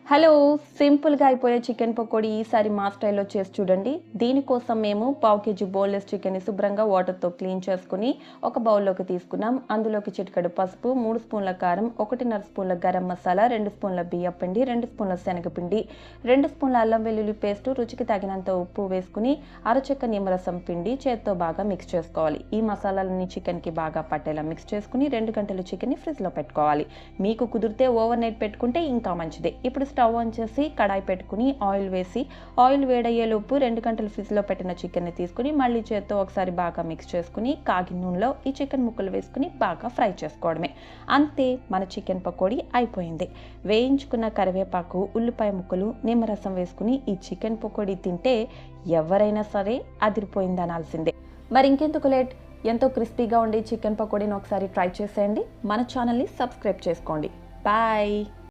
Hello! సింపుల్‌గా అయిపోయే chicken pakodi ఈసారి మా స్టైల్‌లో చేసి చూడండి. దీనికోసం మేము పావు కేజీ బోన్‌లెస్ చికెన్‌ని శుభ్రంగా వాటర్‌తో క్లీన్ చేసుకొని ఒక బౌల్‌లోకి తీసుకున్నాం. అందులోకి చిటికెడు పసుపు, 3 స్పూన్ల కారం, 1.5 స్పూన్ల గరం మసాలా, 2 స్పూన్ల బియ్యపు పిండి, 2 స్పూన్ల శనగపిండి, 2 స్పూన్ల అల్లం వెల్లుల్లి పేస్టు, రుచికి తగినంత ఉప్పు వేసుకుని అరచెక్క నిమ్మరసం పిండి చేత్తో బాగా మిక్స్ చేసుకోవాలి. ఈ మసాలాలన్నీ చికెన్‌కి బాగా పట్టేలా మిక్స్ చేసుకుని 2 గంటలు చికెన్‌ని ఫ్రిడ్జ్‌లో పెట్టుకోవాలి. మీకు కుదిరితే ఓవర్ నైట్ పెట్టుకుంటే ఇంకా మంచిదే. ఇప్పుడు స్టవ్ ఆన్ చేసి కడాయి పెట్టుకుని ఆయిల్ వేసి ఆయిల్ వేడయ్యేలోపు 2 గంటలు ఫ్రిడ్జ్‌లో పెట్టిన చికెన్‌ని తీసుకుని మళ్ళీ చేత్తో ఒకసారి బాగా మిక్స్ చేసుకుని కాగిన నూనెలో ఈ చికెన్ ముక్కలు వేసుకుని బాగా ఫ్రై చేసుకోవడమే. అంతే, మన చికెన్ పకోడీ అయిపోయింది. వేయించుకున్న కరివేపాకు, ఉల్లిపాయ ముక్కలు, నిమ్మరసం వేసుకుని ఈ చికెన్ పకోడీ తింటే ఎవరైనా సరే అదిరిపోయిందనాల్సిందే. మరి ఇంకెందుకు లేట్, ఎంతో క్రిస్పీగా ఉండే చికెన్ పకోడీని ఒకసారి ట్రై చేసేయండి. మన ఛానల్ని సబ్స్క్రైబ్ చేసుకోండి. బాయ్.